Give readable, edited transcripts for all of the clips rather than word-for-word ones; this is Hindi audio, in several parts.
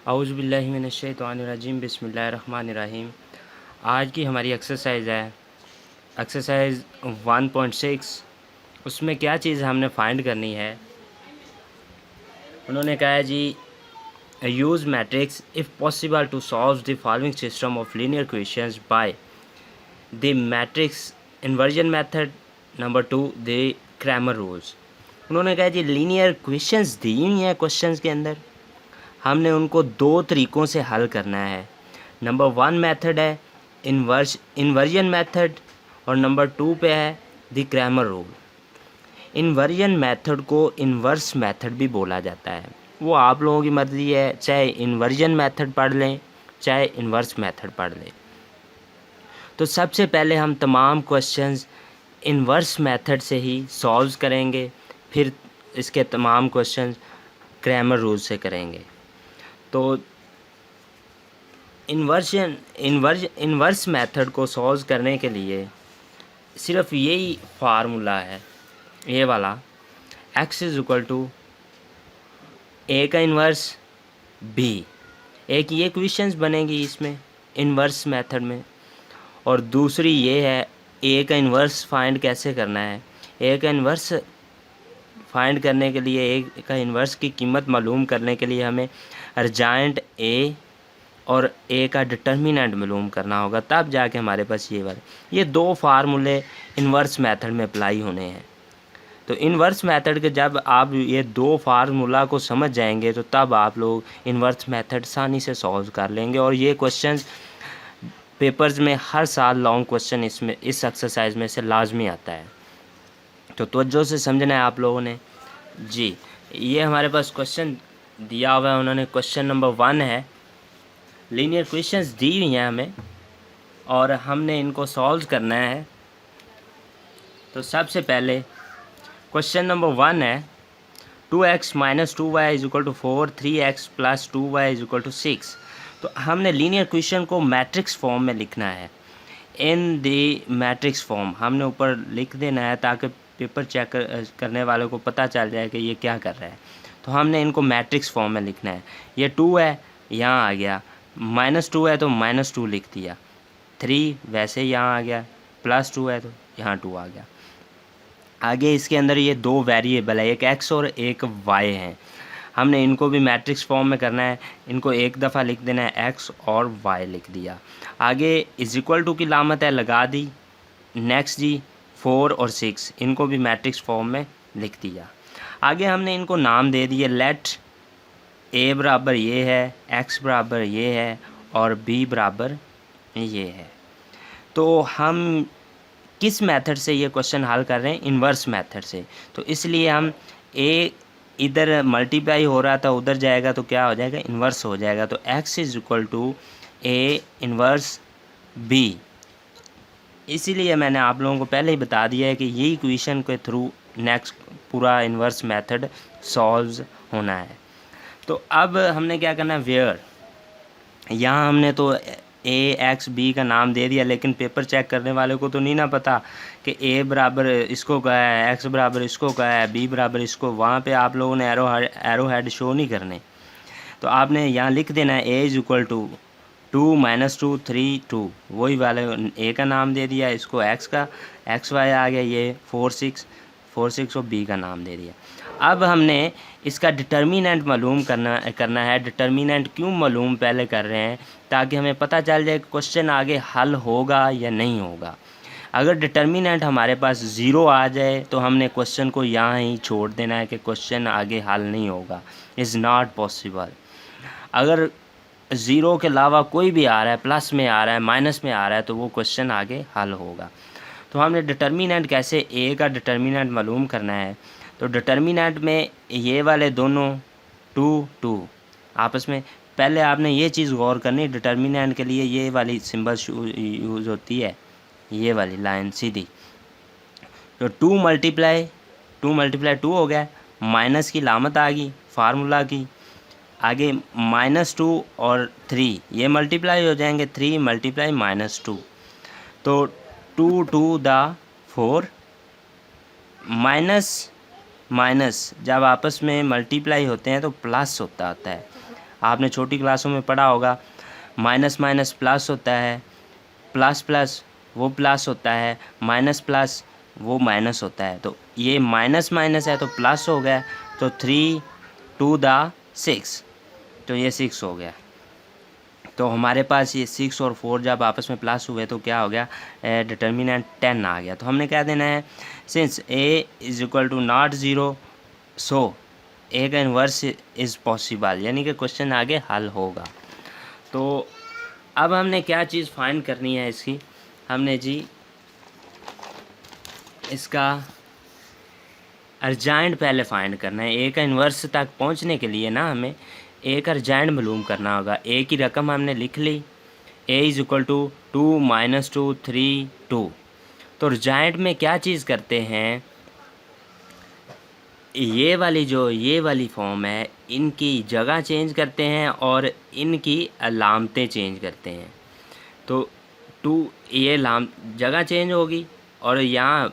औज़ु बिल्लाहि मिनश्शैतानिर्रजीम बिस्मिल्लाहिर्रहमानिर्रहीम। आज की हमारी एक्सरसाइज है एक्सरसाइज 1.6। उसमें क्या चीज़ हमने फाइंड करनी है। उन्होंने कहा है जी, use matrix if possible to solve the following system of linear equations by the matrix inversion method. Number 2 the Cramer rules. उन्होंने कहा जी, लीनियर क्वेश्चंस दी हुई हैं क्वेश्चंस के अंदर, हमने उनको दो तरीक़ों से हल करना है। नंबर 1 मेथड है इन्वर्जन मेथड और नंबर 2 पे है the Cramer rule. Inversion method को इन्वर्स मेथड भी बोला जाता है। वो आप लोगों की मर्ज़ी है, चाहे इन्वर्जन मेथड पढ़ लें चाहे इन्वर्स मेथड पढ़ लें। तो सबसे पहले हम तमाम क्वेश्चंस इन्वर्स मेथड से ही सॉल्व करेंगे, फिर इसके तमाम क्वेश्चंस क्रैमर रूल से करेंगे। तो इन्वर्स मेथड को सॉल्व करने के लिए सिर्फ यही फार्मूला है, ये वाला, x इज़ इक्वल टू ए का इन्वर्स b। एक ये क्वेश्चंस बनेगी इसमें इन्वर्स मेथड में, और दूसरी ये है a का इन्वर्स फाइंड कैसे करना है। a का इन्वर्स फाइंड करने के लिए, a का इन्वर्स की कीमत मालूम करने के लिए हमें अर्जेंट a और a का डिटर्मिनेंट मालूम करना होगा, तब जाके हमारे पास ये दो फार्मूले इन्वर्स मेथड में अप्लाई होने हैं। तो इन्वर्स मेथड के जब आप ये दो फार्मूला को समझ जाएंगे तो तब आप लोग इन्वर्स मेथड आसानी से सॉल्व कर लेंगे। और ये क्वेश्चंस पेपर्स में हर साल लॉन्ग क्वेश्चन इस एक्सरसाइज में से लाजमी आता है, तो तवज्जो से समझना है आप लोगों ने जी। ये हमारे पास क्वेश्चन दिया हुआ है, उन्होंने क्वेश्चन नंबर 1 है, लीनियर क्वेश्चंस दी हुई हैं हमें और हमने इनको सॉल्व करना है। तो सबसे पहले क्वेश्चन नंबर 1 है 2x minus 2y is equal to 4, 3x plus 2y is equal to 6। तो हमने लीनियर क्वेश्चन को मैट्रिक्स फॉर्म में लिखना है। इन द मैट्रिक्स फॉर्म हमने ऊपर लिख देना है ताकि पेपर चेक करने वालों को पता चल जाए कि ये क्या कर रहा है। तो हमने इनको मैट्रिक्स फॉर्म में लिखना है। ये 2 है, यहाँ आ गया, -2 है तो -2 लिख दिया, 3 वैसे यहाँ आ गया, +2 है तो यहाँ 2 आ गया। आगे इसके अंदर ये दो वेरिएबल है, एक x और एक y है, हमने इनको भी मैट्रिक्स फॉर्म में करना है। इनको एक दफ़ा लिख देना है, x और y लिख दिया। आगे इज इक्वल टू की लामत है, लगा दी। नेक्स्ट जी 4 और 6, इनको भी मैट्रिक्स फॉर्म में लिख दिया। आगे हमने इनको नाम दे दिए, लेट a बराबर ये है, x बराबर ये है और b बराबर ये है। तो हम किस मेथड से ये क्वेश्चन हल कर रहे हैं? इन्वर्स मेथड से। तो इसलिए हम a इधर मल्टीप्लाई हो रहा था उधर जाएगा तो क्या हो जाएगा? इन्वर्स हो जाएगा। तो x is equal to a inverse b। इसीलिए मैंने आप लोगों को पहले ही बता दिया है कि यही इक्वेशन के थ्रू नेक्स्ट पूरा इन्वर्स मेथड सॉल्व होना है। तो अब हमने क्या करना है, वेयर, यहाँ हमने तो ए एक्स बी का नाम दे दिया, लेकिन पेपर चेक करने वाले को तो नहीं ना पता कि ए बराबर इसको क्या है, एक्स बराबर इसको क्या है, बी बराबर इसको। वहाँ पे आप लोगों ने एरो हेड शो नहीं करने। तो आपने यहाँ लिख देना है ए इज़ इक्वल टू 2 - 2 3 2, वही वाले ए का नाम दे दिया, इसको एक्स का एक्स वाई आ गया, ये 4 6 और बी का नाम दे दिया। अब हमने इसका डिटर्मिनेंट मालूम करना है। डिटर्मिनेंट क्यों मालूम पहले कर रहे हैं? ताकि हमें पता चल जाए कि क्वेश्चन आगे हल होगा या नहीं होगा। अगर डिटर्मिनेंट हमारे पास 0 आ जाए तो हमने क्वेश्चन को यहाँ ही छोड़ देना है कि क्वेश्चन आगे हल नहीं होगा, इज़ नॉट पॉसिबल। अगर 0 के अलावा कोई भी आ रहा है, प्लस में आ रहा है, माइनस में आ रहा है, तो वो क्वेश्चन आगे हल होगा। तो हमने डिटर्मिनेंट कैसे, ए का डिटर्मिनेंट मालूम करना है। तो डिटर्मिनेंट में ये वाले दोनों 2 2 आपस में, पहले आपने ये चीज़ गौर करनी, डिटर्मिनेंट के लिए ये वाली सिंबल यूज़ होती है, ये वाली लाइन सीधी। तो 2 मल्टीप्लाई 2 हो गया, माइनस की लामत आ गई फार्मूला की। आगे -2 और 3 ये मल्टीप्लाई हो जाएंगे, 3 मल्टीप्लाई -2, तो 2 2 दा 4। माइनस जब आपस में मल्टीप्लाई होते हैं तो प्लस होता है। आपने छोटी क्लासों में पढ़ा होगा, माइनस माइनस प्लस होता है, प्लस प्लस वो प्लस होता है, माइनस प्लस वो माइनस होता है। तो ये माइनस माइनस है तो प्लस हो गया, तो 3 2 द 6, तो ये 6 हो गया। तो हमारे पास ये 6 और 4 जब आपस में प्लस हुए तो क्या हो गया, डिटर्मिनेंट 10 आ गया। तो हमने क्या देना है, since a is equal to not 0 so a का इन्वर्स इज़ पॉसिबल, यानी कि क्वेश्चन आगे हल होगा। तो अब हमने क्या चीज़ फाइंड करनी है इसकी, हमने जी इसका अर्जेंट पहले फाइंड करना है। ए का इन्वर्स तक पहुंचने के लिए ना हमें ए का अर्जेंट मालूम करना होगा। ए की रकम हमने लिख ली, ए इज़ इक्वल टू 2 - 2 3 2। तो अर्जेंट में क्या चीज़ करते हैं, ये वाली फॉर्म है, इनकी जगह चेंज करते हैं और इनकी अलामतें चेंज करते हैं। तो 2 ये जगह चेंज होगी और यहाँ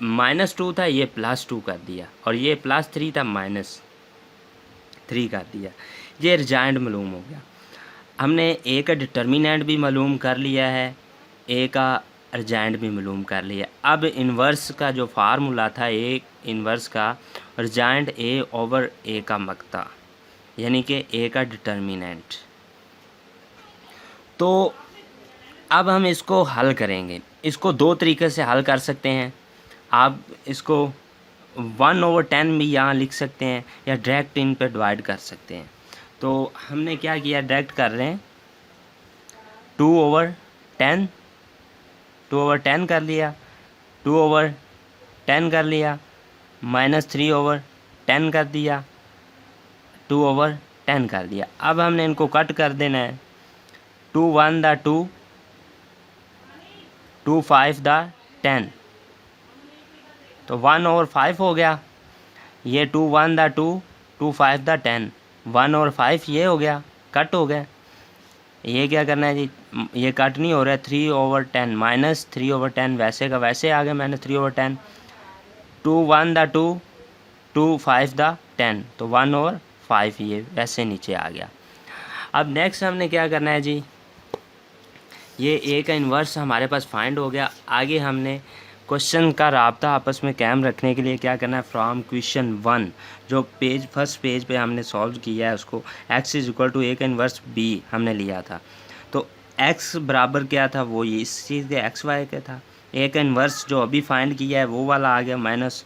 -2 था, ये +2 कर दिया, और ये +3 था, -3 कर दिया। ये अर्जेंट मालूम हो गया। हमने ए का डिटर्मिनेंट भी मालूम कर लिया है, ए का अर्जेंट भी मालूम कर लिया। अब इन्वर्स का जो फार्मूला था ए इन्वर्स का, अर्जेंट ए ओवर ए का मकता, यानी कि ए का डिटर्मिनेंट। तो अब हम इसको हल करेंगे। इसको 2 तरीके से हल कर सकते हैं। आप इसको 1/10 भी यहाँ लिख सकते हैं या डायरेक्ट इन पर डिवाइड कर सकते हैं। तो हमने क्या किया, डायरेक्ट कर रहे हैं, 2/10 कर लिया, 2/10 कर लिया, -3/10 कर दिया, 2/10 कर दिया। अब हमने इनको कट कर देना है, 2 1 द 2, 2 5 द 10, तो 1/5 हो गया। ये 2 1 द 2, 2 5 द 10, 1/5 ये हो गया, कट हो गया। ये क्या करना है जी, ये कट नहीं हो रहा है, 3/10 -3/10 वैसे का वैसे आ गया, -3/10, 2 1 द 2, 2 5 द 10, तो 1/5 ये वैसे नीचे आ गया। अब नेक्स्ट हमने क्या करना है जी, ये ए का इन्वर्स हमारे पास फाइंड हो गया। आगे हमने क्वेश्चन का राब्ता आपस में कायम रखने के लिए क्या करना है, फ्रॉम क्वेश्चन 1 जो फर्स्ट पेज पे हमने सॉल्व किया है उसको, x इज इक्वल टू ए का इन्वर्स b हमने लिया था। तो x बराबर क्या था, वो ये इस चीज़ के x y का था। ए का इन्वर्स जो अभी फाइंड किया है वो वाला आ गया माइनस,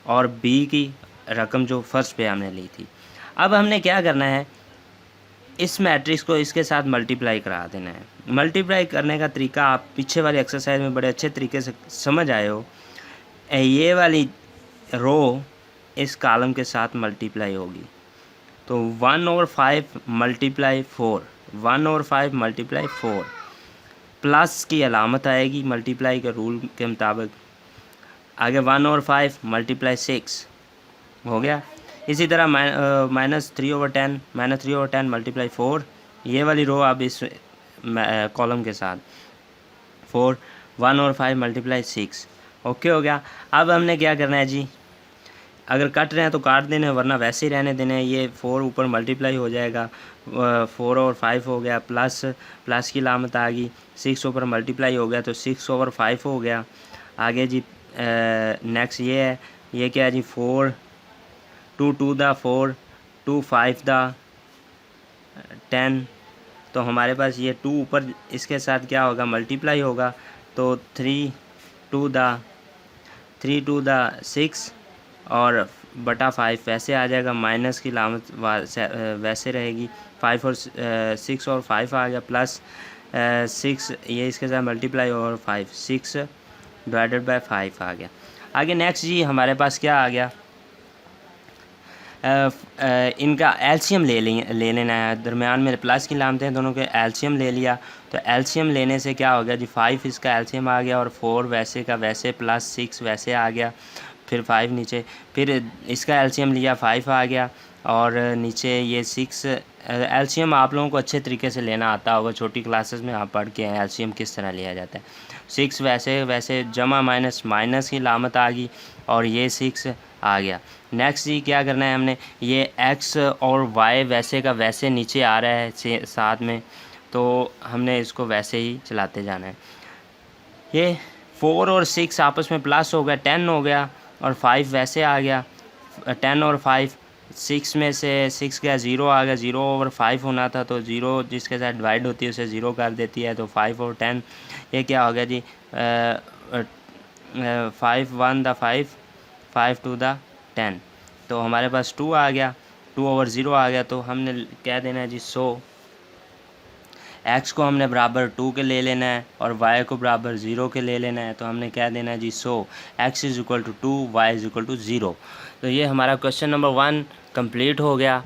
और b की रकम जो फर्स्ट पे हमने ली थी। अब हमने क्या करना है, इस मैट्रिक्स को इसके साथ मल्टीप्लाई करा देना है। मल्टीप्लाई करने का तरीका आप पीछे वाली एक्सरसाइज में बड़े अच्छे तरीके से समझ आए हो। ये वाली रो इस कॉलम के साथ मल्टीप्लाई होगी, तो 1/5 मल्टीप्लाई 4, 1/5 मल्टीप्लाई 4, प्लस की अलामत आएगी मल्टीप्लाई के रूल के मुताबिक। आगे 1/5 मल्टीप्लाई 6 हो गया। इसी तरह -3/10, -3/10 मल्टीप्लाई 4, ये वाली रो अब इस कॉलम के साथ 4, 1/5 मल्टीप्लाई 6, ओके हो गया। अब हमने क्या करना है जी, अगर कट रहे हैं तो काट देने, वरना वैसे ही रहने देने। ये 4 ऊपर मल्टीप्लाई हो जाएगा, 4/5 हो गया, प्लस की लामत आ गई, 6 ऊपर मल्टीप्लाई हो गया तो 6/5 हो गया। आगे जी नेक्स्ट ये है, ये क्या है जी, 4, 2 2 द 4, 2 5 द 10, तो हमारे पास ये 2 ऊपर इसके साथ क्या होगा, मल्टीप्लाई होगा, तो 3 2 द 6 और बटा 5 वैसे आ जाएगा, माइनस की लामत वैसे रहेगी, 5 और 6 और 5 आ गया, प्लस 6 ये इसके साथ मल्टीप्लाई और 5, 6 डिवाइडेड बाय 5 आ गया। आगे नेक्स्ट जी हमारे पास क्या आ गया, इनका एलसीएम ले लेना है। दरमियान में प्लस की लामतें हैं, दोनों के एलसीएम ले लिया। तो एलसीएम लेने से क्या हो गया जी, 5 इसका एलसीएम आ गया और 4 वैसे का वैसे, प्लस 6 वैसे आ गया, फिर 5 नीचे, फिर इसका एलसीएम लिया 5 आ गया। और नीचे ये 6। एलसीएम आप लोगों को अच्छे तरीके से लेना आता होगा, छोटी क्लासेस में आप पढ़ के हैं एलसीएम किस तरह लिया जाता है। 6 वैसे वैसे जमा माइनस माइनस की लामत आ गई और ये 6 आ गया। नेक्स्ट जी क्या करना है हमने, ये x और y वैसे का वैसे नीचे आ रहा है साथ में, तो हमने इसको वैसे ही चलाते जाना है। ये 4 और 6 आपस में प्लस हो गया, 10 हो गया, और 5 वैसे आ गया। 10 और 5, 6 में से 6 गया 0 आ गया, 0 ओवर 5 होना था तो 0 जिसके साथ डिवाइड होती है उसे 0 कर देती है, तो 5 और 10 ये क्या हो गया जी, 5 1 द 5, 5 2 द 10, तो हमारे पास 2 आ गया, 2 ओवर 0 आ गया। तो हमने क्या देना है जी, 100 x को हमने बराबर 2 के ले लेना है और y को बराबर 0 के ले लेना है, तो हमने क्या देना है जी, 100 x is equal to 2, y is equal to 0। तो ये हमारा क्वेश्चन नंबर 1 कंप्लीट हो गया।